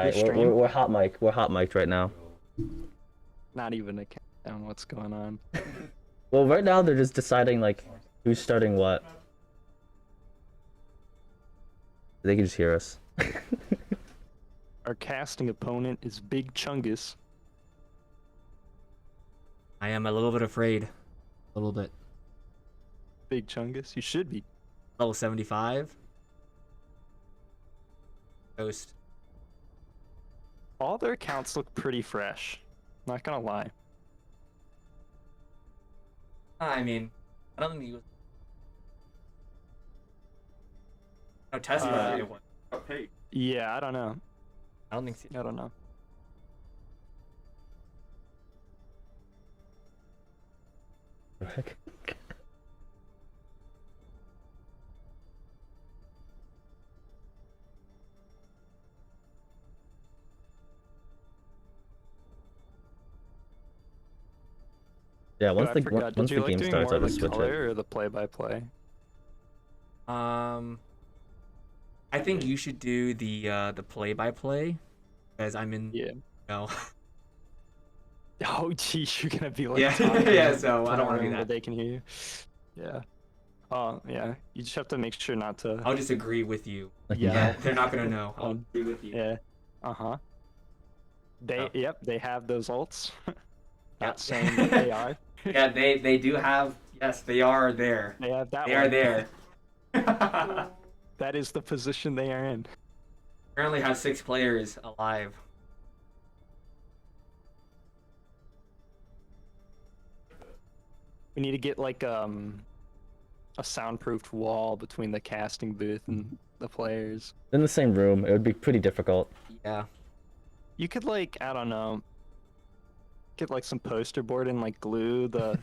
Alright, stream? we're hot mic. We're hot mic'd right now. Not even a countdown. What's going on? Well, right now they're just deciding like who's starting what. They can just hear us. Our casting opponent is Big Chungus. I am a little bit afraid. A little bit. Big Chungus? You should be. Level 75. Ghost. All their accounts look pretty fresh. Not gonna lie. I mean, I don't think he was. No, Tesla. Yeah, I don't know. I don't think so. I don't know. Yeah, once I the forgot. once Did the you like game doing starts, more I'll of just the switch it. color or the play-by-play? I think you should do the play-by-play, because I'm in. Yeah. No. Oh, geez, you're gonna be like. Yeah, talking yeah, so I in don't a wanna do room where that. They can hear you. Yeah. Oh, yeah. You just have to make sure not to. I'll just agree with you. Yeah. They're not gonna know. I'll agree with you. Yeah. Uh-huh. Yep, they have those ults. Not saying that they are. Yeah, they do have. Yes, they are there. They have that They one. are there. That is the position they are in. Currently have 6 players alive. We need to get like a soundproofed wall between the casting booth and the players. In the same room, it would be pretty difficult. Yeah. You could like, I don't know, get like some poster board and like glue the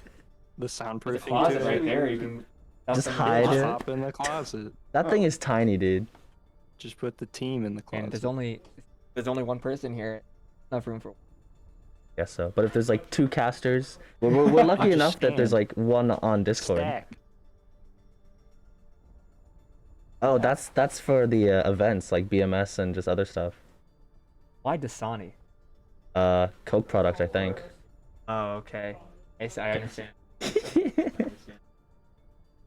soundproofing Closet to right it. there. You can Just hide Just it. hop in the closet. That thing is tiny, dude. Just put the team in the closet. And there's only one person here. Enough room for. Guess so. But if there's like 2 casters, we're lucky Just enough that there's stand. like 1 on Discord. Stack. Oh, that's for the events like BMS and just other stuff. Why Dasani? Coke product, I think. Oh, okay. I understand.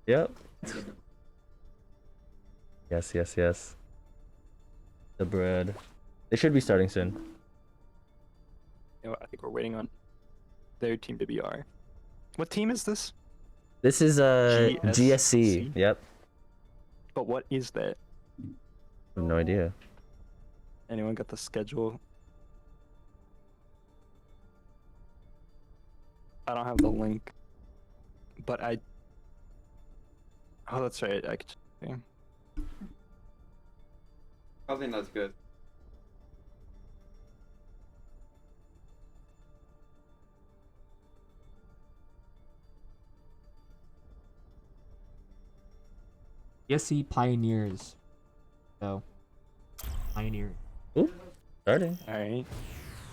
Yep. Yes, yes, yes. The bread. They should be starting soon. You know, I think we're waiting on their team to BR. What team is this? This is GSC. GSC? Yep. But what is that? I have no idea. Anyone got the schedule? I don't have the link, but I. Oh, that's right. I could. Yeah. I think that's good. GSC Pioneers. So. Pioneer. Ooh, starting. All right.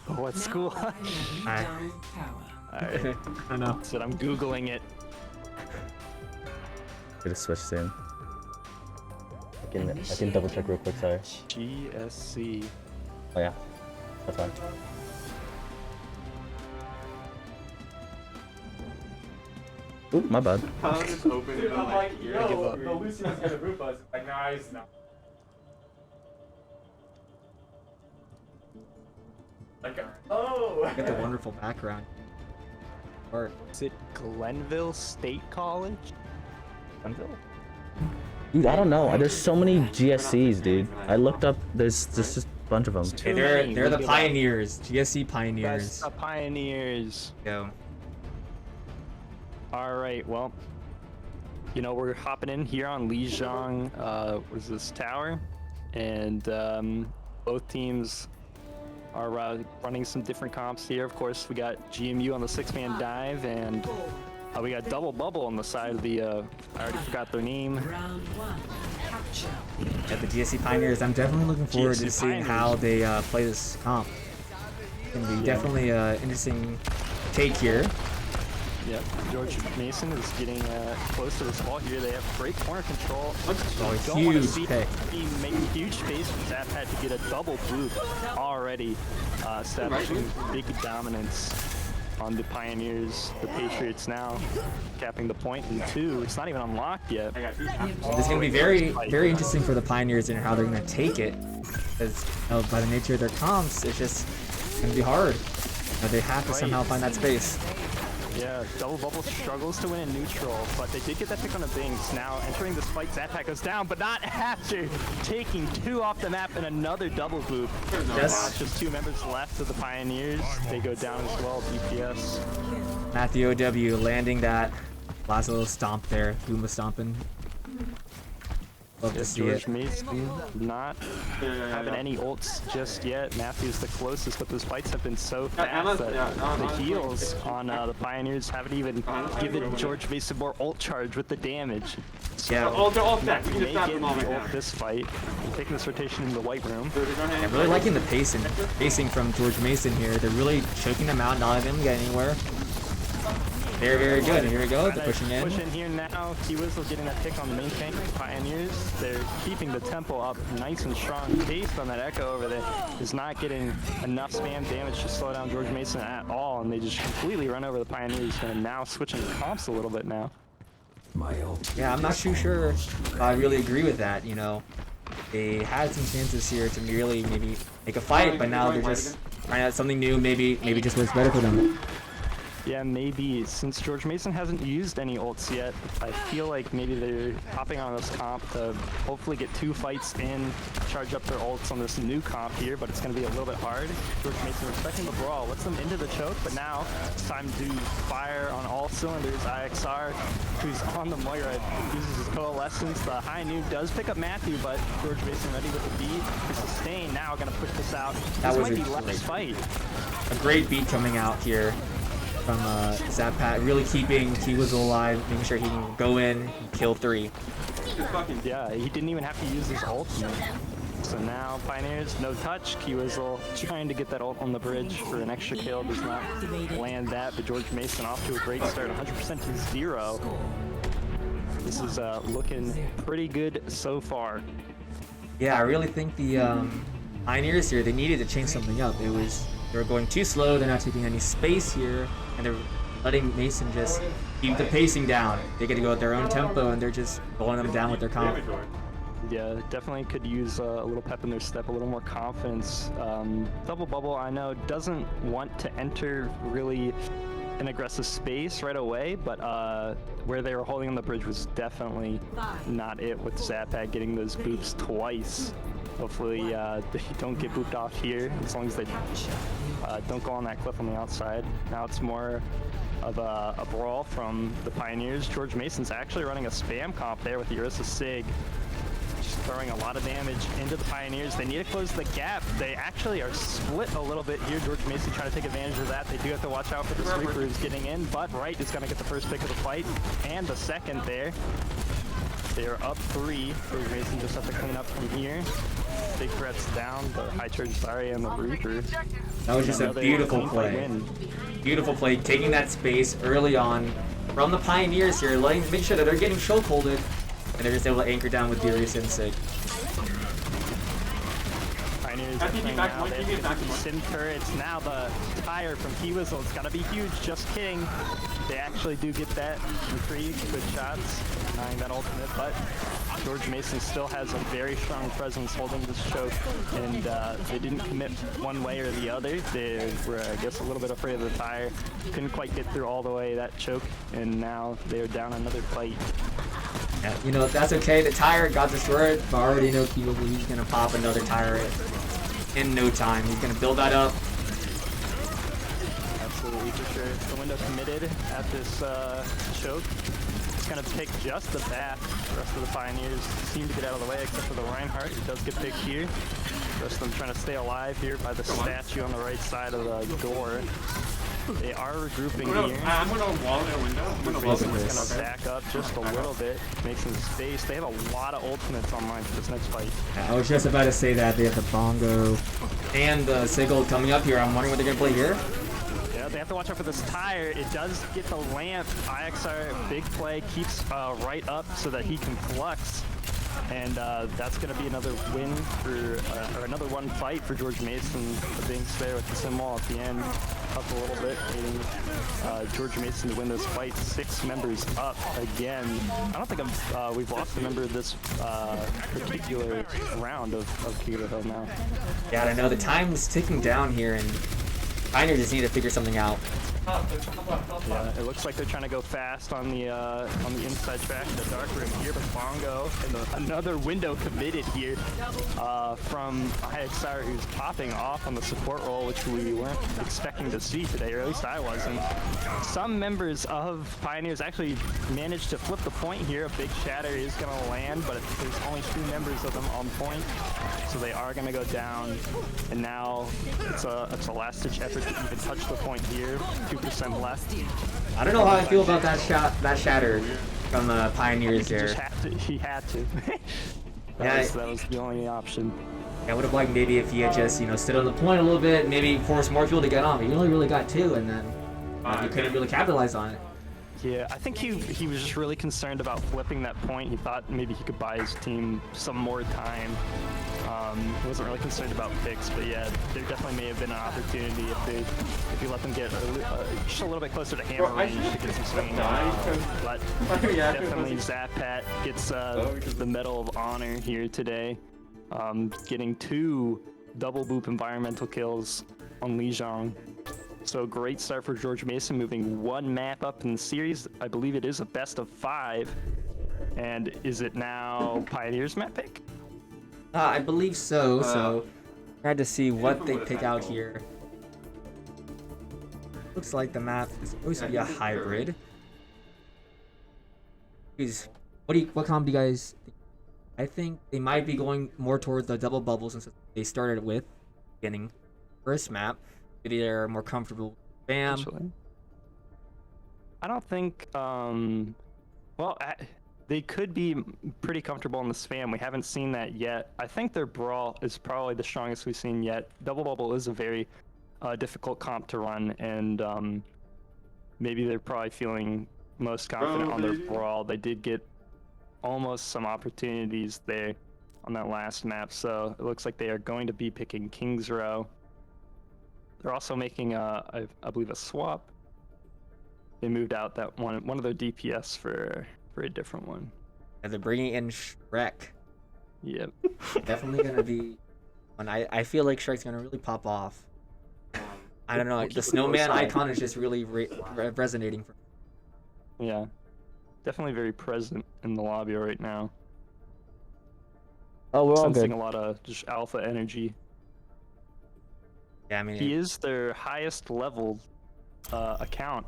Oh, what school? All right. I know. So I'm googling it. Could have switched in. I can double check real quick. Sorry. GSC. Oh yeah, that's fine. Ooh, my bad. I'll just open it. I'm like, give up. the Lucy was gonna roof us. Like, nah, it's not. Like, oh! Get the wonderful background. Or Is it Glenville State College? Glenville? Dude, I don't know. There's so many GSCs, dude. I looked up. There's just a bunch of them. Okay, they're the Pioneers. GSC Pioneers. That's the Pioneers. Go. All right, well, you know, we're hopping in here on Lijiang, what is this, tower? And both teams are running some different comps here. Of course, we got GMU on the 6-man dive, and we got Double Bubble on the side of the, I already forgot their name. At the GSC Pioneers, I'm definitely looking forward GSC to seeing Pioneers. how they play this comp. It's gonna be definitely an interesting take here. Yep, George Mason is getting close to this ball here. They have great corner control. Oh, Don't want to huge see pick. him make a huge space for Zapad to get a double boot already, establishing big dominance on the Pioneers. The Patriots now capping the point in 2. It's not even unlocked yet. This is going to be very, very interesting for the Pioneers and how they're going to take it. Because by the nature of their comps, it's just going to be hard. But they have to somehow find that space. Yeah, Double Bubble struggles to win in neutral, but they did get that pick on the Bings. Now entering this fight, Zapad goes down, but not after taking 2 off the map and another double boop. Yes. Just 2 members left of the Pioneers. They go down as well, DPS. Matthew OW landing that last little stomp there. Boomba stomping. Love to see George it. Mason not having any ults just yet. Matthew's the closest, but those fights have been so fast that the heals on the Pioneers haven't even given George Mason more ult charge with the damage. So Yeah. They're all stacked. We they can just snap get them all the right ult now. this fight. We're taking this rotation in the white room. I'm really liking the pacing from George Mason here. They're really choking them out, not letting them get anywhere. Very, very good. And here we go. They're pushing in. Push in here now. T-Whistle getting that pick on the main tank. Pioneers, they're keeping the tempo up nice and strong. Based on that Echo over there is not getting enough spam damage to slow down George Mason at all, and they just completely run over the Pioneers. And now switching comps a little bit now. Yeah, I'm not too sure if I really agree with that, you know. They had some chances here to really maybe make a fight, but now they're just trying out something new, maybe just works better for them. Yeah, maybe since George Mason hasn't used any ults yet, I feel like maybe they're hopping on this comp to hopefully get 2 fights in, charge up their ults on this new comp here, but it's going to be a little bit hard. George Mason respecting the brawl, lets them into the choke, but now it's time to fire on all cylinders. IXR, who's on the Moira, uses his coalescence. The high noob does pick up Matthew, but George Mason ready with the beat to sustain. Now going to push this out. That This was might a be last fight. great beat coming out here from Zapad, really keeping T-Whistle alive, making sure he can go in and kill 3. Yeah, he didn't even have to use his ultimate. So now Pioneers, no touch. T-Whistle trying to get that ult on the bridge for an extra kill. Does not land that, but George Mason off to a great start, 100% to 0. This is looking pretty good so far. Yeah, I really think the Pioneers here, they needed to change something up. They were going too slow, they're not taking any space here, and they're letting Mason just keep the pacing down. They get to go at their own tempo, and they're just blowing them down with their comp. Yeah, definitely could use a little pep in their step, a little more confidence. Double Bubble, I know, doesn't want to enter really an aggressive space right away, but where they were holding on the bridge was definitely not it, with Zapad getting those boops twice. Hopefully they don't get booped off here, as long as they don't go on that cliff on the outside. Now it's more of a brawl from the Pioneers. George Mason's actually running a spam comp there with Ursa Sig, just throwing a lot of damage into the Pioneers. They need to close the gap. They actually are split a little bit here. George Mason trying to take advantage of that. They do have to watch out for the Reapers getting in, but Wright is going to get the first pick of the fight, and the second there. They are up 3. George Mason just have to clean up from here. Big threats down, the high charge Zarya and the Reaper. That was just a beautiful play. Beautiful play, taking that space early on from the Pioneers here, make sure that they're getting chokeholded, and they're just able to anchor down with Darius and Sig. Pioneers are playing now. They have the Sim turrets. Now the tire from T-Whistle, it's gotta be huge. Just kidding. They actually do get that retrieve. Good shots, denying that ultimate, but George Mason still has a very strong presence holding this choke, and they didn't commit one way or the other. They were, I guess, a little bit afraid of the tire. Couldn't quite get through all the way that choke, and now they're down another fight. Yeah, you know, that's okay. The tire got destroyed, but I already know he's going to pop another tire in no time. He's going to build that up. Absolutely, for sure. The window committed at this choke. It's going to pick just the back. The rest of the Pioneers seem to get out of the way, except for the Reinhardt, who does get picked here. The rest of them trying to stay alive here by the statue on the right side of the door. They are regrouping here. I'm gonna wall their window. I'm gonna wall their Mason's window. gonna back up just a little bit, make some space. They have a lot of ultimates online for this next fight. I was just about to say that. They have the Bongo and the Sigil coming up here. I'm wondering what they're going to play here. Yeah, they have to watch out for this tire. It does get the lamp. IXR, big play, keeps right up so that he can flux. And that's going to be another win for, or another one fight for George Mason. The Binks there with the symbol at the end, up a little bit, leading George Mason to win this fight. 6 members up again. I don't think we've lost a member this particular round of Kegler Hill now. Yeah, I know the time's ticking down here, and Pioneers just need to figure something out. Yeah, it looks like they're trying to go fast on the inside track in the dark room here, but Bongo and another window committed here from IXR, who's popping off on the support role, which we weren't expecting to see today, or at least I wasn't. Some members of Pioneers actually managed to flip the point here. A big shatter is going to land, but there's only 2 members of them on point, so they are going to go down. And now it's a last-ditch effort to even touch the point here. 2% left. I don't know how I feel about that shatter from Pioneers there. He had to. that was the only option. I would have liked maybe if he had just, stood on the point a little bit, maybe forced more people to get on. But he only really got 2, and then he couldn't really capitalize on it. Yeah, I think he was just really concerned about flipping that point. He thought maybe he could buy his team some more time. He wasn't really concerned about picks, but yeah, there definitely may have been an opportunity if you let them get just a little bit closer to hammer range to get some swinging. But definitely Zapat gets the Medal of Honor here today, getting 2 double boop environmental kills on Lijiang. So great start for George Mason, moving 1 map up in the series. I believe it is a best of 5. And is it now Pioneers map pick? I believe so. So I had to see what they pick out here. Looks like the map is supposed to be a hybrid. What comp do you guys think? I think they might be going more towards the double bubbles since they started with beginning first map. Maybe they're more comfortable with Bam. Actually, I don't think they could be pretty comfortable in the spam. We haven't seen that yet. I think their brawl is probably the strongest we've seen yet. Double bubble is a very difficult comp to run, and maybe they're probably feeling most confident on their brawl. They did get almost some opportunities there on that last map, so it looks like they are going to be picking Kings Row. They're also making I believe a swap. They moved out that one of their DPS for a different one. And they're bringing in Shrek. Yep. Definitely gonna be one. I feel like Shrek's gonna really pop off. I don't know. The snowman icon is just really resonating for me. Yeah. Definitely very present in the lobby right now. Oh, we're all Sensing good. a lot of just alpha energy. Yeah, I mean, He is their highest level account.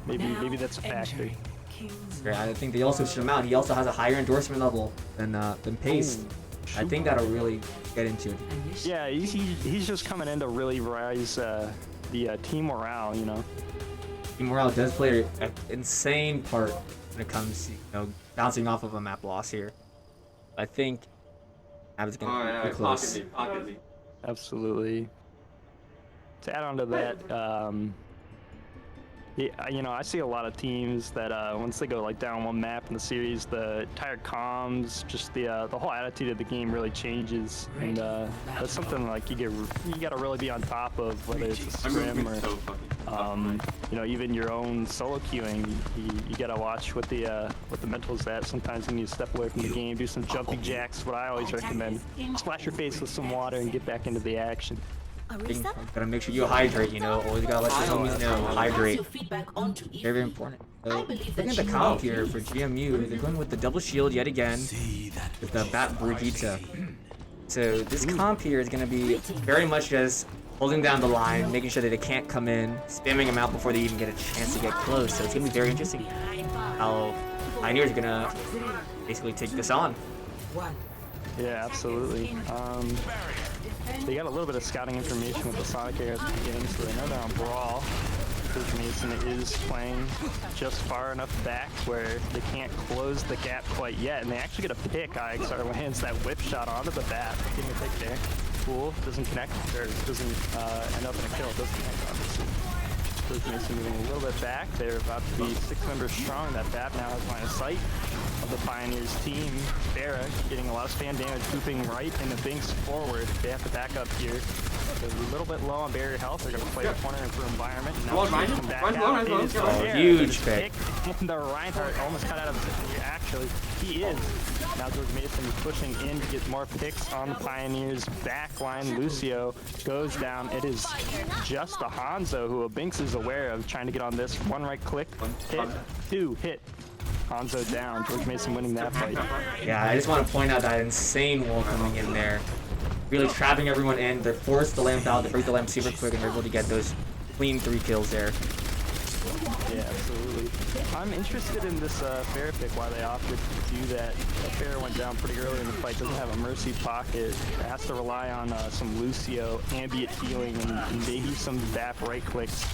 Maybe that's a factor. yeah, I think they also should him out. He also has a higher endorsement level than Pace. I think that'll really get into it. Yeah, he's just coming in to really rise the team morale, you know. Team morale does play an insane part when it comes to bouncing off of a map loss here. I think it's gonna be close. Pocket me. Absolutely. To add on to that, yeah, I see a lot of teams that once they go like down one map in the series, the tired comms, just the whole attitude of the game really changes, and that's something like you gotta really be on top of, whether it's a scrim or even your own solo queuing. You gotta watch what the mental's at. Sometimes you need to step away from the game, do some jumping jacks. What I always recommend: splash your face with some water and get back into the action. Gotta make sure you hydrate, always gotta let your homies know, hydrate. Very, very important. So, looking at the comp here for GMU, they're going with the double shield yet again, with the Bat Brigitte. So this comp here is gonna be very much just holding down the line, making sure that they can't come in, spamming them out before they even get a chance to get close. So it's gonna be very interesting how Pioneers are gonna basically take this on. Yeah, absolutely. They got a little bit of scouting information with the Sonic Air at the beginning, so they know they're on Brawl. Coach Mason is playing just far enough back where they can't close the gap quite yet, and they actually get a pick. IXR lands that whip shot onto the bat, getting a pick there. pool. Doesn't connect, or doesn't end up in a kill. Doesn't connect, obviously. George Mason moving a little bit back. They're about to be 6 members strong. That BAP now has line of sight of the Pioneers team. Farah getting a lot of spam damage, pooping right in the Binks forward. They have to back up here. They're a little bit low on barrier health. They're going to play the corner for environment. And now Ryan, come back Ryan's low, out. Ryan's It low. is Oh, Farah huge that is pick. picked, and the Reinhardt almost cut out of the here. Actually, he is. Now George Mason is pushing in to get more picks on the Pioneers back line. Lucio goes down. It is just a Hanzo who Binks is aware of, trying to get on this. One right click, hit, two, hit. Hanzo down. George Mason winning that fight. Yeah, I just want to point out that insane wall coming in there. Really trapping everyone in. They force the lamp out, they break the lamp super quick, and they're able to get those clean 3 kills there. Yeah, absolutely. I'm interested in this Farah pick, why they opted to do that. Farah went down pretty early in the fight, doesn't have a mercy pocket, has to rely on some Lucio, ambient healing, and maybe some BAP right clicks.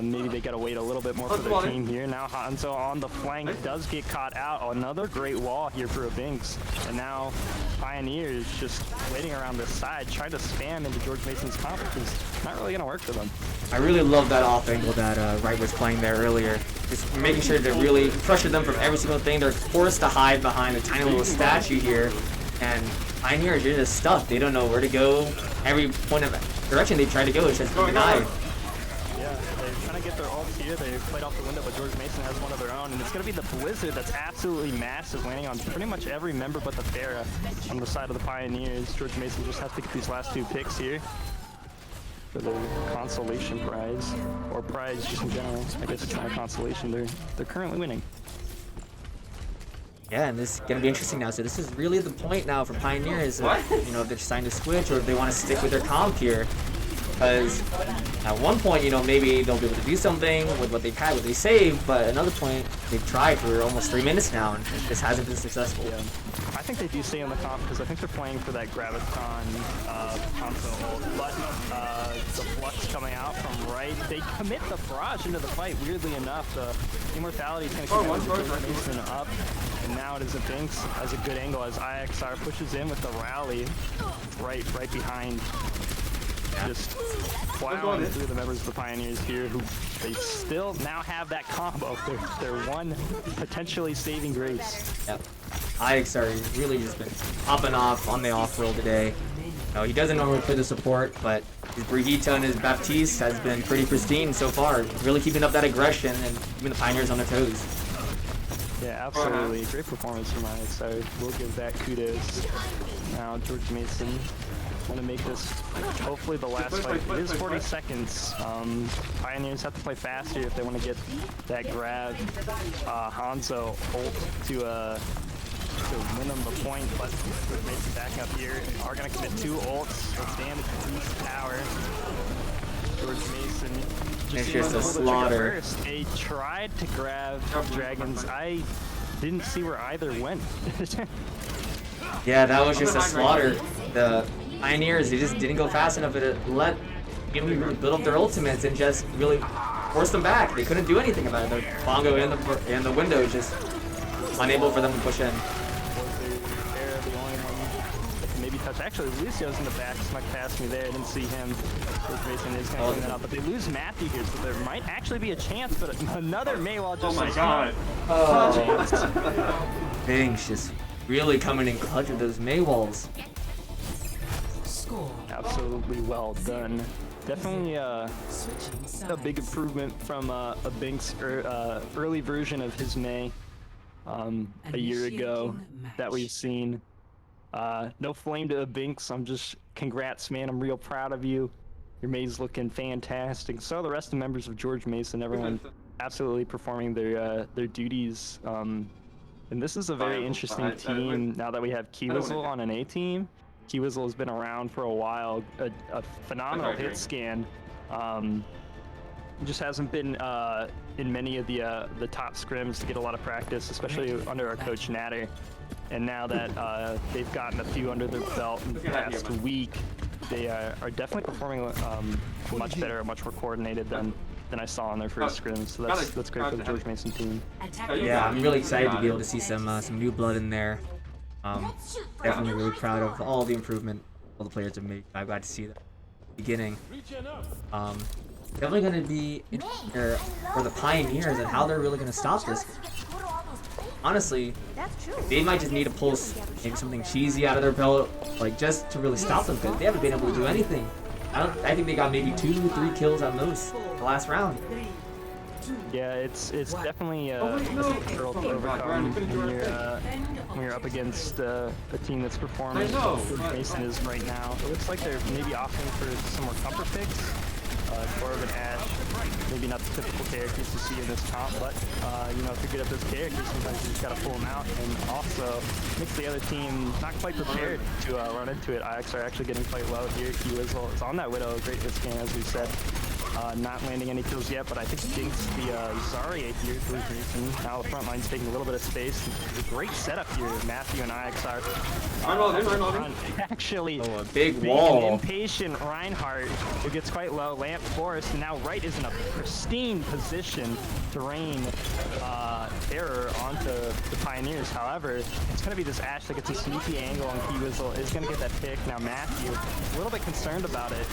Maybe they gotta wait a little bit more for their team here. Now Hanzo on the flank does get caught out. Another great wall here for a Binks. And now Pioneers just waiting around this side, trying to spam into George Mason's comp, which is not really gonna work for them. I really love that off angle that Wright was playing there earlier. Just making sure to really pressure them from every single thing. They're forced to hide behind a tiny little statue here. And Pioneers are just stuck. They don't know where to go. Every point of direction they try to go is just denied. Yeah, they're trying to get their ults here. They played off the window, but George Mason has one of their own. And it's going to be the Blizzard that's absolutely massive, landing on pretty much every member but the Farah on the side of the Pioneers. George Mason just has to get these last 2 picks here for the consolation prize, or prize just in general. I guess it's not a consolation. They're currently winning. Yeah, and this is going to be interesting now. So this is really the point now for Pioneers. You know, if they're deciding to switch or if they want to stick with their comp here. Because at one point, you know, maybe they'll be able to do something with what they've had, what they saved. But at another point, they've tried for almost 3 minutes now, and this hasn't been successful. Yeah. I think they do stay on the comp because I think they're playing for that Graviton console ult. But the Flux coming out from right, they commit the barrage into the fight. Weirdly enough, the Immortality is going to keep George Mason up. And now it is a Binks as a good angle as IXR pushes in with the rally right behind. Just plowing through the members of the Pioneers here, who they still now have that combo. They're one potentially saving grace. Yep. IXR has really just been popping off on the off-roll today. No, he doesn't normally play the support, but his Brigitte and his Baptiste has been pretty pristine so far. Really keeping up that aggression and keeping the Pioneers on their toes. Yeah, absolutely. Great performance from IXR. We'll give that kudos. Now George Mason want to make this hopefully the last fight. It is 40 seconds. Pioneers have to play faster if they want to get that grab. Hanzo ult to win them the point, but George Mason back up here. Are going to commit 2 ults. Let's damage boost tower. George Mason It's just a slaughter. First. They tried to grab dragons. I didn't see where either went. Yeah, that was just a slaughter. The Pioneers, they just didn't go fast enough to let GMU build up their ultimates and just really force them back. They couldn't do anything about it. The Bongo and the window just unable for them to push in. The only one that can maybe touch. Actually, Lucio's in the back, snuck past me there. I didn't see him. George Mason is going to clean that up, but they lose Matthew here, so there might actually be a chance. But another Maywall just. Oh my god! Binks just really coming in clutch with those Maywalls. Absolutely well done. Definitely a big improvement from a Binks early version of his May a year ago that we've seen. No flame to a Binks. I'm just congrats, man. I'm real proud of you. Your May's looking fantastic. So the rest of the members of George Mason, everyone absolutely performing their duties. And this is a very interesting team now that we have Kiwizzle on an A team. Kiwizzle has been around for a while, a phenomenal hit scan. Just hasn't been in many of the top scrims to get a lot of practice, especially under our coach Natter. And now that they've gotten a few under their belt in the past week, they are definitely performing much better, much more coordinated than I saw on their first scrims. So that's great for the George Mason team. Yeah, I'm really excited to be able to see some new blood in there. Definitely really proud of all the improvement. all the players have made. I'm glad to see that beginning. Definitely going to be interesting for the Pioneers and how they're really going to stop this. Honestly, they might just need to pull maybe something cheesy out of their belt, like just to really stop them, because they haven't been able to do anything. I think they got maybe 2-3 kills at most the last round. Yeah, it's definitely a hurdle to overcome when you're up against a team that's performing as Mason is right now. It looks like they're maybe opting for some more comfort picks. Corbin, Ash, maybe not the typical characters to see in this comp, but you know, if you're good at those characters, sometimes you just gotta pull them out, and also makes the other team not quite prepared to run into it. IX are actually getting quite low here. Kiwizzle is on that Widow, great hit scan as we said. Not landing any kills yet, but I think he dinks the Zarya here for his reason. Now the front line's taking a little bit of space. A great setup here. Matthew and IX are actually a big wall. Impatient Reinhardt, who gets quite low. Lamp forced, and now Wright is in a pristine position to rain error onto the Pioneers. However, it's going to be this Ashe that gets a sneaky angle on Kiwizzle. Is going to get that pick. Now Matthew, a little bit concerned about it.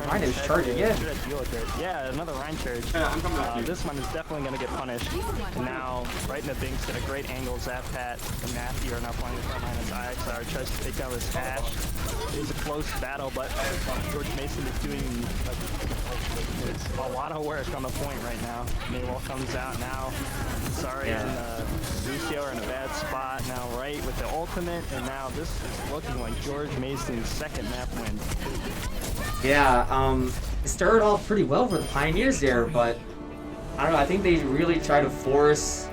Ryan is charging, yeah. Deal with it. Yeah, another Rhine charge. Yeah, I'm coming after you. This one is definitely going to get punished. And now, right in the binks, get a great angle. Zappat and Matthew are now playing the front line as IXR tries to take down this Ashe. It was a close battle, but George Mason is doing a lot of work on the point right now. Maywall comes out now. Sorry, and Lucio are in a bad spot. Now Wright with the ultimate, and now this is looking like George Mason's second map win. Yeah, it started off pretty well for the Pioneers there, but I don't know, I think they really try to force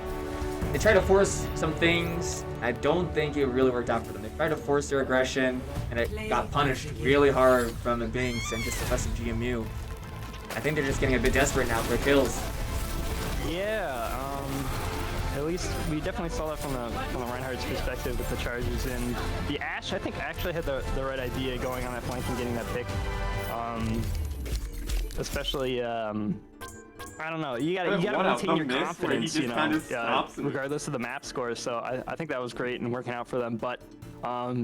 some things. I don't think it really worked out for them. They tried to force their aggression, and it got punished really hard from the Binks and just the rest of GMU. I think they're just getting a bit desperate now for kills. Yeah, at least we definitely saw that from the Reinhardt's perspective with the charges, and the Ashe I think actually had the right idea going on that flank and getting that pick. Especially I don't know, you gotta maintain your confidence, you know, regardless of the map score. So I think that was great and working out for them, but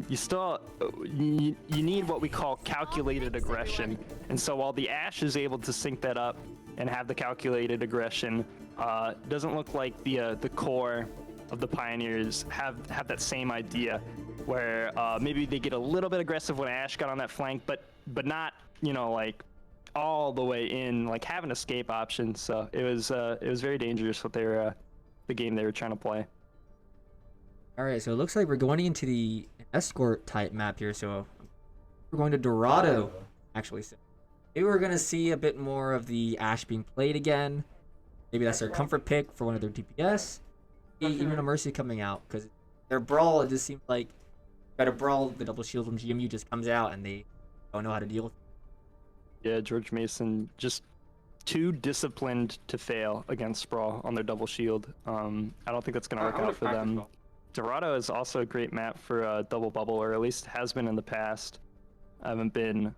you still you need what we call calculated aggression. And so while the Ashe is able to sync that up and have the calculated aggression, doesn't look like the core of the Pioneers have that same idea, where maybe they get a little bit aggressive when Ashe got on that flank, but not, you know, like all the way in, like have an escape option. So it was very dangerous what the game they were trying to play. All right, so it looks like we're going into the escort type map here. So we're going to Dorado, actually. So maybe we're gonna see a bit more of the Ashe being played again. Maybe that's their comfort pick for one of their DPS. Even a Mercy coming out, because their brawl, it just seems like better brawl. The double shield from GMU just comes out and they don't know how to deal with it. Yeah, George Mason just too disciplined to fail against Sprawl on their double shield. I don't think that's going to work out for them. Dorado is also a great map for double bubble, or at least has been in the past. I haven't been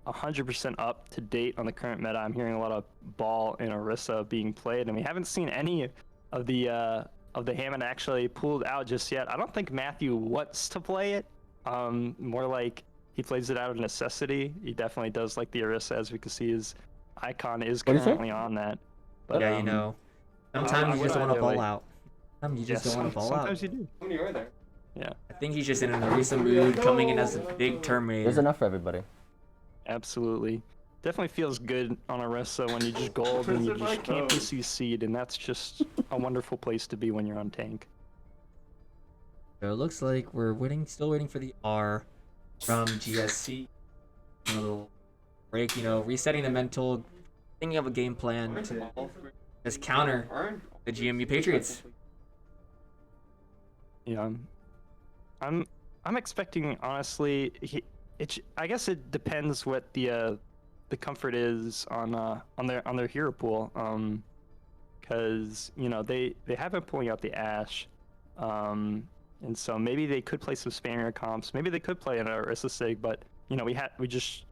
100% up to date on the current meta. I'm hearing a lot of Ball and Orisa being played, and we haven't seen any of the Hammond actually pulled out just yet. I don't think Matthew wants to play it. More like he plays it out of necessity. He definitely does like the Orisa, as we can see his icon is currently on that. But, yeah, you know, sometimes you just want to ball out. Sometimes you just don't want to ball out. Sometimes you do. How many are there? Yeah. I think he's just in an Orisa mood, coming in as a big Terminator. There's enough for everybody. Absolutely. Definitely feels good on Orisa when you just gold and you just can't be CC'd, and that's just a wonderful place to be when you're on tank. So it looks like we're still waiting for the R from GSC. A little break, you know, resetting the mental, thinking of a game plan to just counter the GMU Patriots. Yeah, I'm expecting, honestly. I guess it depends what the comfort is on their hero pool. Because you know they have been pulling out the Ashe, and so maybe they could play some Spanier comps. Maybe they could play an Orisa Sig, but you know we just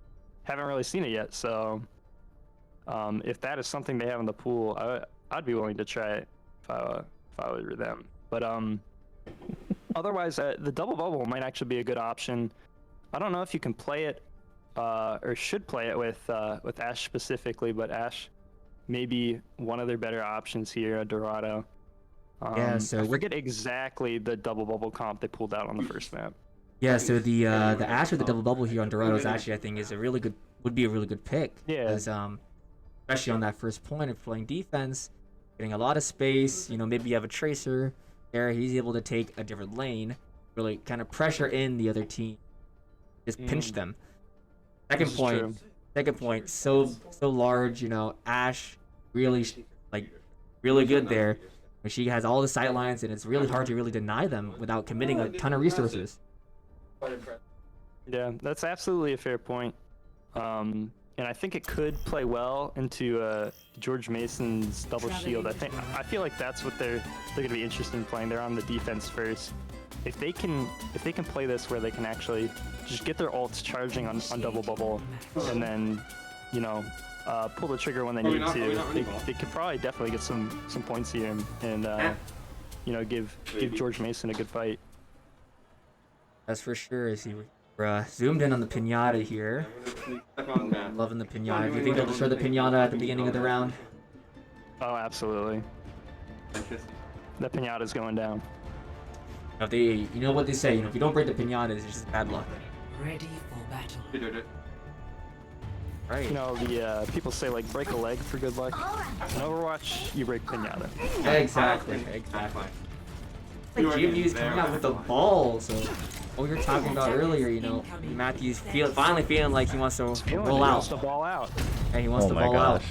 haven't really seen it yet. So if that is something they have in the pool, I'd be willing to try it if I were them. But otherwise, the double bubble might actually be a good option. I don't know if you can play it or should play it with Ash specifically, but Ash may be one of their better options here at Dorado. Yeah, so I forget exactly the double bubble comp they pulled out on the first map. Yeah, so the Ash with the double bubble here on Dorado is actually, I think, is would be a really good pick. Yeah. Because, especially on that first point of playing defense, getting a lot of space. You know, maybe you have a tracer there. He's able to take a different lane, really kind of pressure in the other team, just pinch them. Second point, so large. You know, Ash really really good there. She has all the sight lines, and it's really hard to really deny them without committing a ton of resources. Yeah, that's absolutely a fair point. And I think it could play well into George Mason's double shield. I feel like that's what they're going to be interested in playing. They're on the defense first. If they can play this where they can actually just get their ults charging on double bubble, and then, you know, pull the trigger when they need to, they could probably definitely get some points here and you know, give George Mason a good fight. That's for sure. As we're zoomed in on the pinata here. Loving the pinata. Do you think they'll destroy the pinata at the beginning of the round? Oh, absolutely. The pinata's going down. If they, you know what they say, you know, if you don't break the pinatas, it's just bad luck. Ready for battle. Right. You know, the people say like break a leg for good luck. In Overwatch, you break pinata. Exactly. Like GMU's coming out with the ball, so what we were talking about earlier, you know, Matthew's finally feeling like he wants to roll out. He wants to ball out. And he wants to ball out.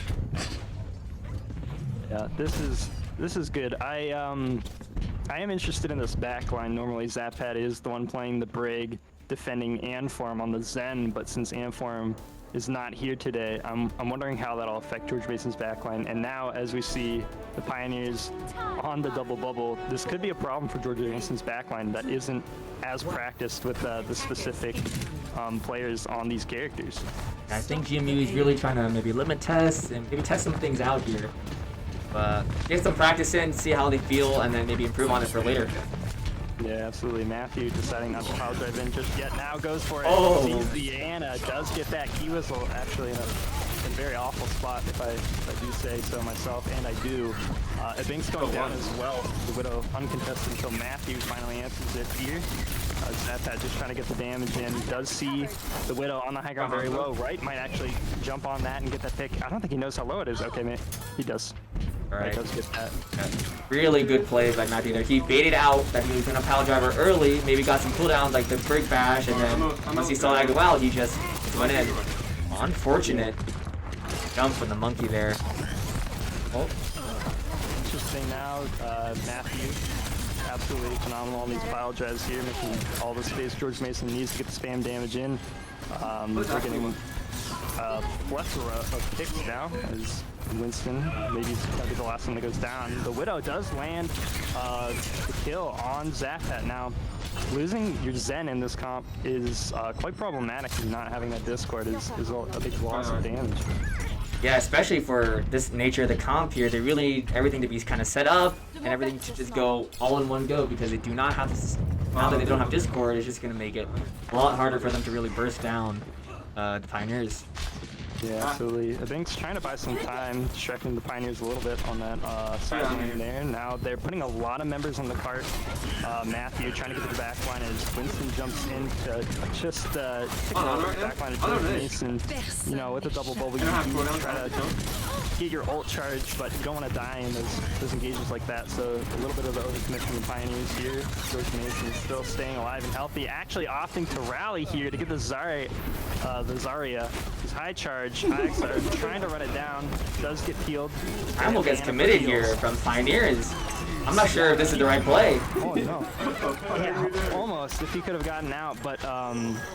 Yeah, this is good. I am interested in this backline. Normally Zapad is the one playing the Brig, defending Anform on the Zen, but since Anform is not here today, I'm wondering how that'll affect George Mason's backline. And now, as we see the Pioneers on the double bubble, this could be a problem for George Mason's backline that isn't as practiced with the specific players on these characters. I think GMU is really trying to maybe limit tests and maybe test some things out here. Get some practice in, see how they feel, and then maybe improve on it for later. Yeah, absolutely. Matthew deciding not to power drive in just yet. Now goes for it. Oh. Sees the Ana, does get that key whistle. Actually, in a very awful spot, if I do say so myself, and I do. Ebink's going down as well. The Widow uncontested until Matthew finally answers it here. Zapad just trying to get the damage in. Does see the Widow on the high ground very low. Right, might actually jump on that and get that pick. I don't think he knows how low it is. Okay, man, he does. All right. He does get that. Really good plays by Matthew there. He baited out that he was gonna power driver early, maybe got some cooldowns like the Brig Bash, and then once he saw that go out, he just went in. Unfortunate jump from the monkey there. Oh. Interesting now, Matthew, absolutely phenomenal on these pile drives here, making all the space George Mason needs to get the spam damage in. They're getting a plethora of picks now as Winston, maybe it's gonna be the last one that goes down. The Widow does land the kill on Zapad. Now, losing your Zen in this comp is quite problematic, and not having that Discord is a big loss of damage. Yeah, especially for this nature of the comp here, they really need everything to be kind of set up and everything to just go all in one go, because they do not have this, now that they don't have Discord, it's just going to make it a lot harder for them to really burst down the Pioneers. Yeah, absolutely. Ebink's trying to buy some time, distracting the Pioneers a little bit on that side lane there. Now they're putting a lot of members on the cart. Matthew trying to get to the back line as Winston jumps in to just take the back line of George Mason. You know, with a double bubble, you try to get your ult charge, but you don't want to die in those engagements like that. So a little bit of the overcommit from the Pioneers here. George Mason still staying alive and healthy, actually opting to rally here to get the Zarya, his high charge. IXR trying to run it down, does get peeled. Primal gets committed here from Pioneers. I'm not sure if this is the right play. Oh no. Yeah, almost. If he could have gotten out, but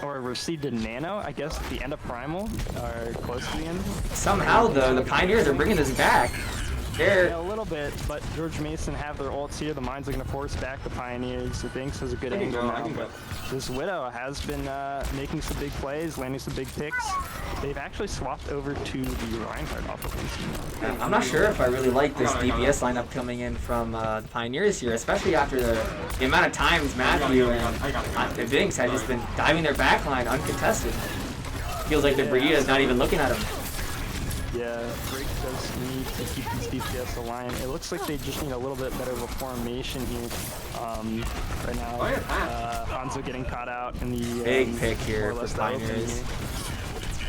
or received a nano, I guess at the end of Primal, or close to the end. Somehow though, the Pioneers are bringing this back. There. Yeah, a little bit, but George Mason have their ults here. The Mines are going to force back the Pioneers. The Binks has a good angle now, but this Widow has been making some big plays, landing some big picks. They've actually swapped over to the Reinhardt off of Winston. I'm not sure if I really like this DPS lineup coming in from the Pioneers here, especially after the amount of times Matthew and the Binks have just been diving their backline uncontested. Feels like the Brita is not even looking at him. Yeah, Break does need to keep these DPS aligned. It looks like they just need a little bit better of a formation here. Right now, Hanzo getting caught out in the big pick here more or for less the opening Pioneers. here.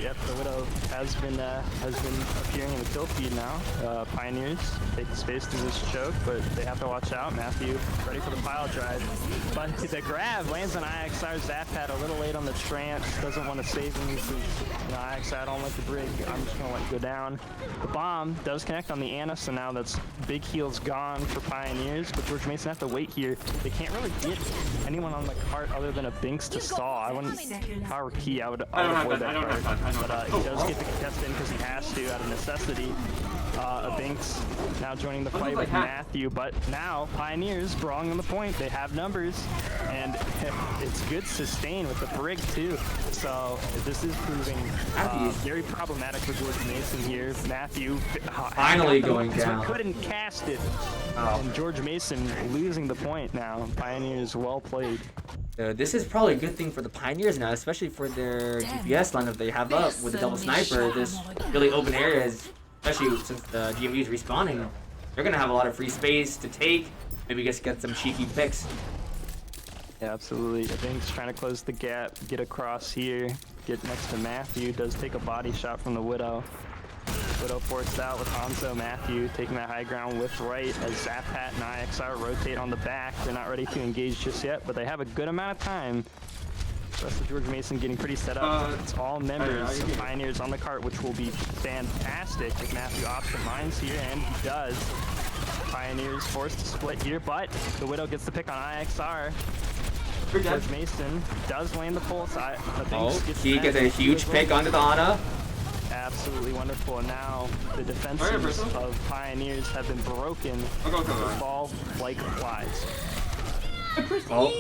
Yep, the Widow has been appearing in the kill feed now. Pioneers take the space through this choke, but they have to watch out. Matthew ready for the pile drive, but the grab lands on IXR. Zapad a little late on the trance, doesn't want to save him because IXR, I don't like the brig. I'm just gonna let it go down. The bomb does connect on the Ana, so now that's big heal's gone for Pioneers. But George Mason have to wait here. They can't really get anyone on the cart other than a Binks to stall. I wouldn't. If I were Key, I would avoid that cart. But he does get the contest in because he has to out of necessity. A Binks now joining the fight with Matthew, but now Pioneers brawling on the point. They have numbers, and it's good sustain with the brig too. So this is proving very problematic for George Mason here. Matthew Finally going down. Couldn't cast it. And George Mason losing the point now. Pioneers well played. This is probably a good thing for the Pioneers now, especially for their DPS lineup they have up with the double sniper. This really open areas, especially since the GMU is respawning, they're gonna have a lot of free space to take. Maybe just get some cheeky picks. Yeah, absolutely. I think he's trying to close the gap, get across here, get next to Matthew. Does take a body shot from the Widow. Widow forced out with Hanzo. Matthew taking that high ground with right as Zappat and IXR rotate on the back. They're not ready to engage just yet, but they have a good amount of time. The rest of George Mason getting pretty set up. It's all members of Pioneers on the cart, which will be fantastic if Matthew option mines here, and he does. Pioneers forced to split here, but the Widow gets the pick on IXR. George Mason does land the pulse. He gets a huge pick onto the Ana. Absolutely wonderful. And now the defenses of Pioneers have been broken. They fall like flies. Oh,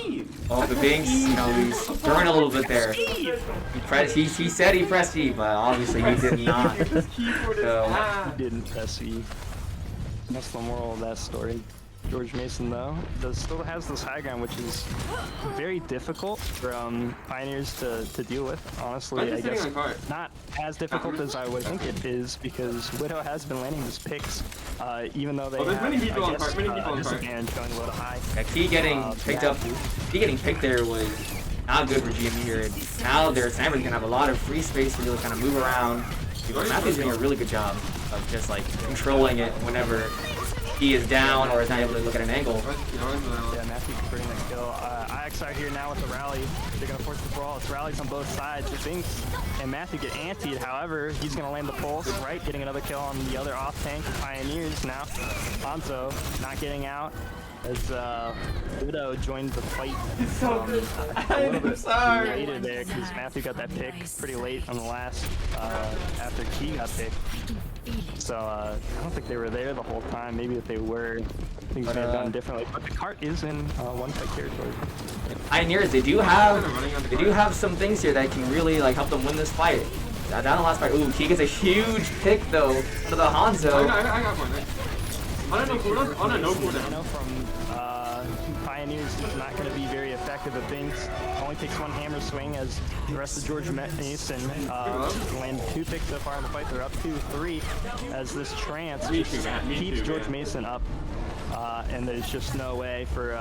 the Binks, you know, he's throwing a little bit there. He said he pressed E, but obviously he did not. So. He didn't press E. That's the moral of that story. George Mason, though, still has this high ground, which is very difficult for Pioneers to deal with. Honestly, I guess not as difficult as I would think it is, because Widow has been landing these picks, even though they have, I guess, disadvantage going low to high. Yeah, Key getting picked up. Key getting picked there was not good for GMU here. Now their Sniper's gonna have a lot of free space to really kind of move around. Matthew's doing a really good job of just like controlling it whenever he is down or is not able to look at an angle. Yeah, Matthew converting that kill. IXR here now with the rally. They're going to force the brawl. It's rallies on both sides. The Binks and Matthew get antied. However, he's going to land the pulse, right? Getting another kill on the other off tank. Pioneers now. Hanzo not getting out as Widow joined the fight. A little bit later there because Matthew got that pick pretty late on the last after Key got picked. So I don't think they were there the whole time. Maybe if they were, things may have gone differently. But the cart is in one-fight territory. Pioneers, they do have some things here that can really like help them win this fight. Down the last fight. Ooh, Key gets a huge pick though to the Hanzo. I got one. On a no cooldown. I know from Pioneers is not going to be very effective at Binks. Only takes one hammer swing as the rest of George Mason land 2 picks so far in the fight. They're up 2-3 as this trance just keeps George Mason up. And there's just no way for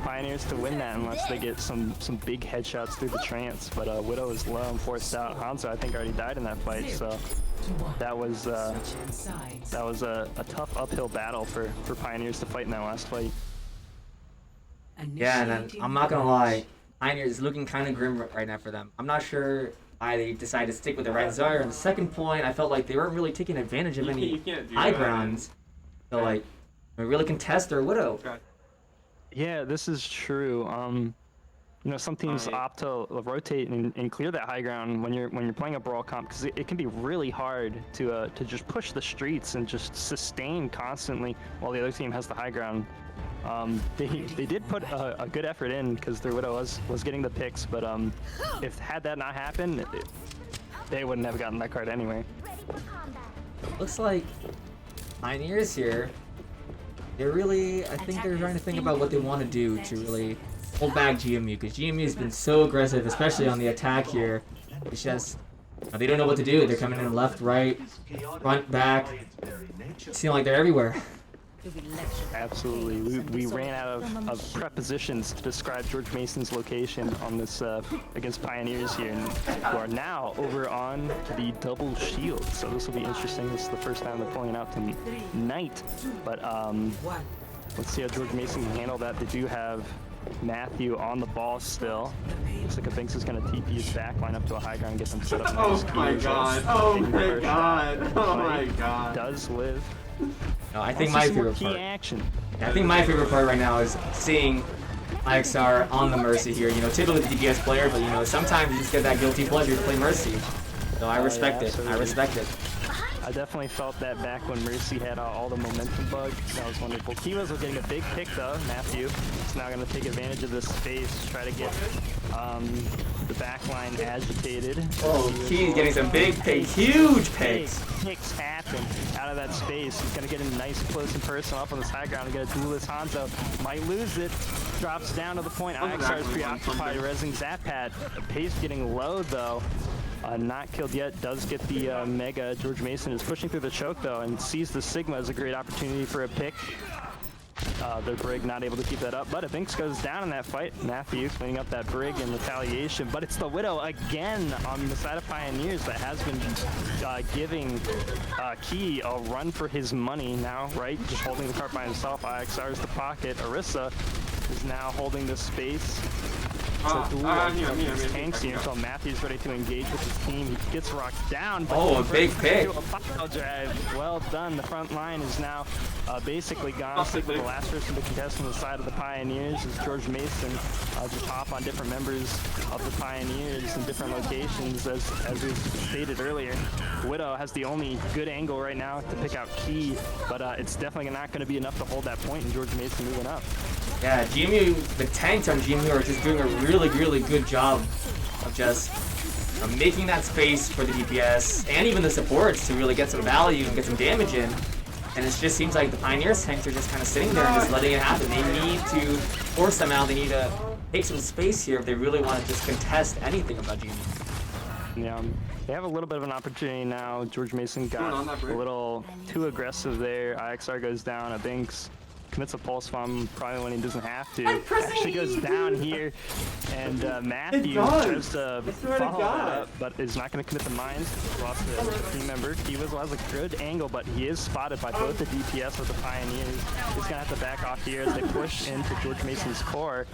Pioneers to win that unless they get some big headshots through the trance. But Widow is low and forced out. Hanzo, I think, already died in that fight. So that was a tough uphill battle for Pioneers to fight in that last fight. Yeah, and I'm not gonna lie, Pioneers is looking kind of grim right now for them. I'm not sure why they decided to stick with the right Zarya. On the second point, I felt like they weren't really taking advantage of any high grounds. So like, they really contest their Widow. Yeah, this is true. some teams opt to rotate and clear that high ground when you're playing a brawl comp, because it can be really hard to just push the streets and just sustain constantly while the other team has the high ground. They did put a good effort in, because their Widow was getting the picks, but if had that not happened, they wouldn't have gotten that card anyway. Looks like Pioneers here, I think they're trying to think about what they want to do to really hold back GMU, because GMU has been so aggressive, especially on the attack here. It's just, they don't know what to do. They're coming in left, right, front, back. Seem like they're everywhere. Absolutely. We ran out of prepositions to describe George Mason's location on this against Pioneers here, and who are now over on the double shield. So this will be interesting. This is the first time they're pulling it out tonight. But let's see how George Mason can handle that. They do have Matthew on the ball still. Looks like Binks is going to TP his back line up to a high ground and get them set up. Oh my god. Oh my god. Oh my god. Does live. No, I think my favorite part. Action. I think my favorite part right now is seeing IXR on the Mercy here. Typically the DPS player, but sometimes you just get that guilty pleasure to play Mercy. So I respect it. I respect it. I definitely felt that back when Mercy had all the momentum bug. That was wonderful. Kiwa's getting a big pick though. Matthew is now going to take advantage of this space, try to get the back line agitated. Oh, Key's getting some big picks, huge picks. Picks happen out of that space. He's going to get a nice close and personal up on this high ground and get a duelist Hanzo. Might lose it. Drops down to the point. IXR is preoccupied. Resing Zappat. Pace getting low though. Not killed yet, does get the Mega. George Mason is pushing through the choke though and sees the Sigma as a great opportunity for a pick. The Brig not able to keep that up, but Binks goes down in that fight. Matthew cleaning up that Brig in retaliation, but it's the Widow again on the side of Pioneers that has been giving Key a run for his money now, right? Just holding the cart by himself. IXR's the pocket. Arissa is now holding the space. Tanks here until Matthew's ready to engage with his team. He gets rocked down. Oh, a big pick. A pile drive. Well done. The front line is now basically gone. Sigma, the last person to contest on the side of the Pioneers, is George Mason. Just hop on different members of the Pioneers in different locations, as we stated earlier. Widow has the only good angle right now to pick out Key, but it's definitely not going to be enough to hold that point, and George Mason moving up. Yeah, GMU, the tanks on GMU are just doing a really good job of just making that space for the DPS and even the supports to really get some value and get some damage in. And it just seems like the Pioneers tanks are just kind of sitting there and just letting it happen. They need to force them out. They need to take some space here if they really want to just contest anything about GMU. Yeah, they have a little bit of an opportunity now. George Mason got a little too aggressive there. IXR goes down. Binks commits a pulse bomb probably when he doesn't have to. Actually goes down here, and Matthew tries to follow that up, but is not going to commit the mines. Lost a team member. He has a good angle, but he is spotted by both the DPS of the Pioneers. He's going to have to back off here as they push into George Mason's core.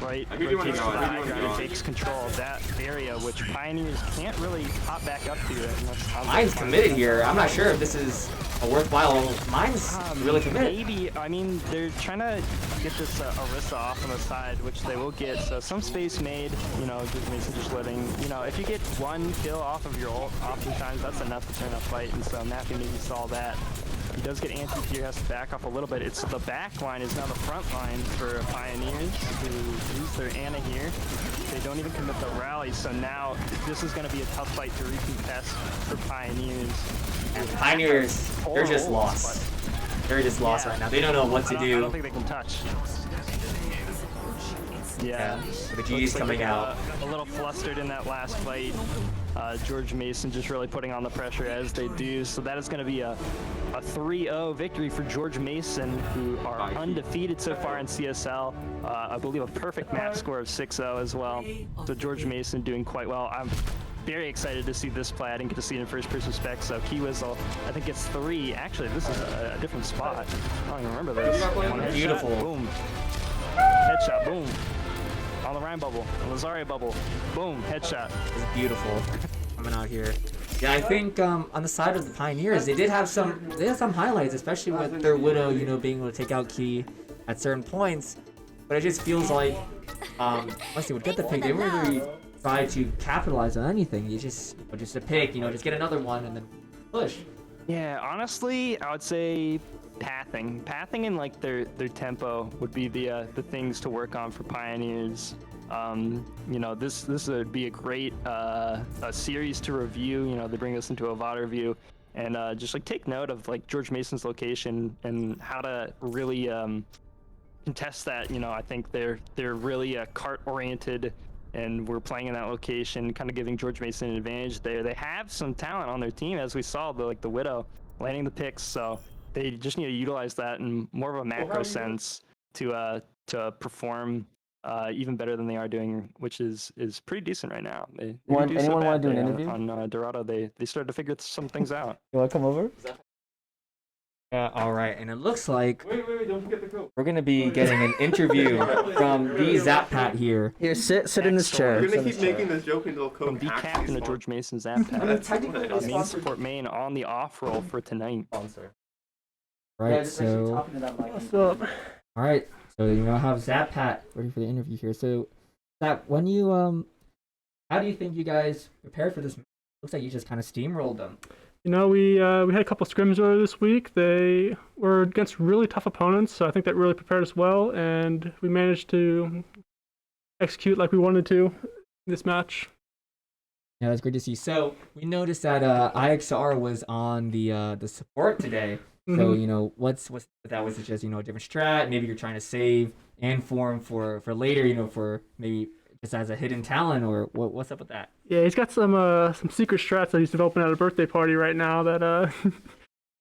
Right, rotates to the high ground and takes control of that area, which Pioneers can't really hop back up to. Mine's committed here. I'm not sure if this is a worthwhile. Mine's really committed. Maybe. I mean, they're trying to get this Arissa off on the side, which they will get. So some space made. George Mason just letting. If you get one kill off of your ult, oftentimes that's enough to turn a fight. And so Matthew maybe saw that. He does get anti here, has to back off a little bit. It's the back line is now the front line for Pioneers, who use their Ana here. They don't even commit the rally, so now this is going to be a tough fight to recontest for Pioneers. And Pioneers, they're just lost. They're just lost right now. They don't know what to do. I don't think they can touch. Yeah. The G's coming out. A little flustered in that last fight. George Mason just really putting on the pressure as they do. So that is going to be a 3-0 victory for George Mason, who are undefeated so far in CSL. I believe a perfect match score of 6-0 as well. So George Mason doing quite well. I'm very excited to see this play. I didn't get to see it in first person spec, so Key Whistle, I think it's 3. Actually, this is a different spot. I don't even remember this. Beautiful. Boom. Headshot. Boom. On the Rhine bubble. The Lazaria bubble. Boom. Headshot. It's beautiful. Coming out here. Yeah, I think on the side of the Pioneers, they had some highlights, especially with their Widow, being able to take out Key at certain points. but it just feels like once they would get the pick, they wouldn't really try to capitalize on anything. You just just a pick, just get another one and then push. Yeah, honestly, I would say pathing and like their tempo would be the things to work on for Pioneers. This would be a great a series to review. They bring us into a VOD review and just like take note of like George Mason's location and how to really contest that. I think they're really cart oriented, and we're playing in that location, kind of giving George Mason an advantage there. They have some talent on their team, as we saw, the Widow landing the picks, so they just need to utilize that in more of a macro sense to perform even better than they are doing, which is pretty decent right now. Anyone want to do an interview? On Dorado? They started to figure some things out. You want to come over? All right, and it looks like Wait, don't forget the coat. we're gonna be getting an interview from the Zappat here. Here, sit in this chair. You're Sit gonna in keep this chair. making this joke until From coat the captain of George Mason's app main support main on the off roll for tonight. Right, so What's up? all right, so have Zappat ready for the interview here. So, Zap, when you how do you think you guys prepared for this? Looks like you just kind of steamrolled them. We had a couple scrims earlier this week. They were against really tough opponents, so I think that really prepared us well, and we managed to execute like we wanted to in this match. Yeah, that's great to see. So we noticed that IXR was on the support today. So what's that? Was it just a different strat? Maybe you're trying to save and form for later. For maybe just as a hidden talent, or what's up with that? Yeah, he's got some secret strats that he's developing at a birthday party right now that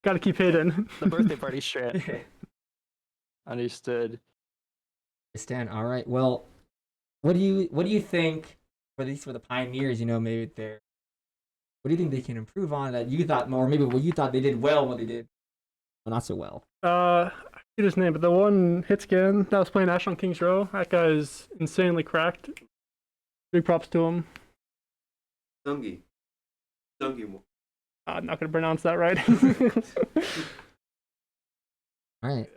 got to keep hidden. The birthday party strat. Understood. Understand. All right. Well, what do you think for the Pioneers? Maybe they're. What do you think they can improve on that you thought, or maybe what you thought they did well, what they did not so well? I forget his name, but the one hit scan that was playing Ash on King's Row, that guy is insanely cracked. Big props to him. Dungy. I'm not gonna pronounce that right. All right.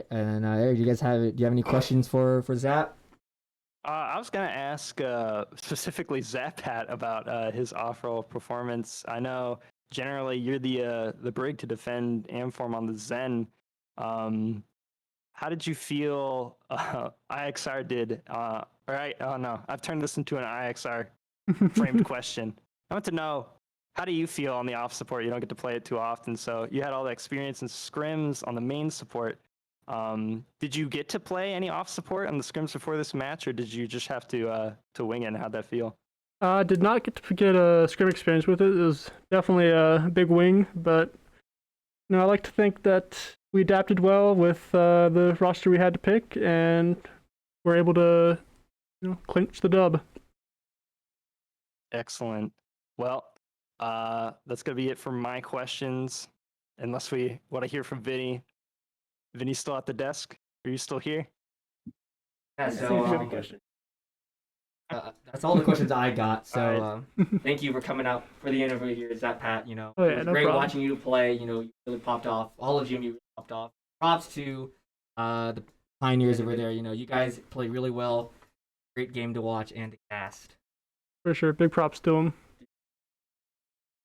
And Eric, do you have any questions for Zap? I was gonna ask specifically Zappat about his off-roll performance. I know generally you're the brig to defend Amform on the Zen. How did you feel IXR did? Oh no, I've turned this into an IXR framed question. I want to know, how do you feel on the off support? You don't get to play it too often, so you had all the experience in scrims on the main support. Did you get to play any off support on the scrims before this match, or did you just have to wing it? And how'd that feel? I did not get to get a scrim experience with it. It was definitely a big wing, but I like to think that we adapted well with the roster we had to pick, and we're able to clinch the dub. Excellent. Well, that's gonna be it for my questions. Unless we want to hear from Vinny. Vinny's still at the desk. Are you still here? Yeah. So that's all the questions I got. So thank you for coming out for the interview here, Zappat. It was great watching you play. You really popped off. All of GMU really popped off. Props to the Pioneers over there. You guys played really well. Great game to watch and to cast. For sure, big props to him.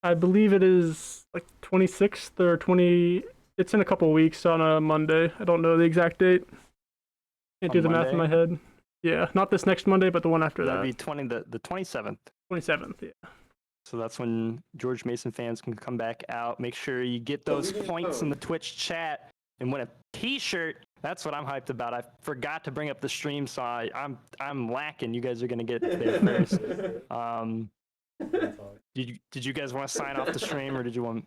I believe it is like 26th or 20. It's in a couple weeks on a Monday. I don't know the exact date. Can't do the math in my head. Yeah, not this next Monday, but the one after that. That'd be the 27th. 27th, yeah. So that's when George Mason fans can come back out. Make sure you get those points in the Twitch chat and win a T-shirt. That's what I'm hyped about. I forgot to bring up the stream, so I'm lacking. You guys are gonna get there first. Did you guys want to sign off the stream, or did you want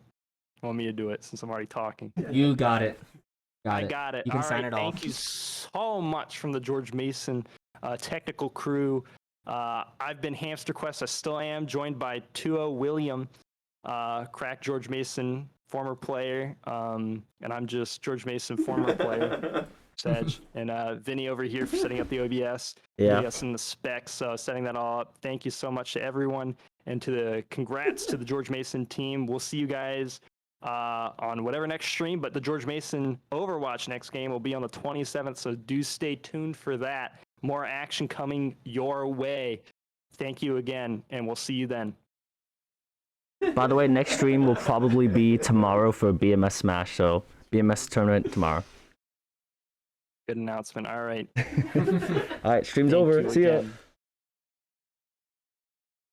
me to do it since I'm already talking? You got it. I got it. You can All sign right, it off. Thank you so much from the George Mason technical crew. I've been Hamster Quest. I still am, joined by Tuo William, crack George Mason, former player, and I'm just George Mason, former player, Sedge, and Vinny over here for setting up the OBS, OBS and the specs, so setting that all up. Thank you so much to everyone, and congrats to the George Mason team. We'll see you guys on whatever next stream, but the George Mason Overwatch next game will be on the 27th, so do stay tuned for that. More action coming your way. Thank you again, and we'll see you then. By the way, next stream will probably be tomorrow for BMS Smash, so BMS tournament tomorrow. Good announcement. All right. All right, stream's Thank over. you See ya. again.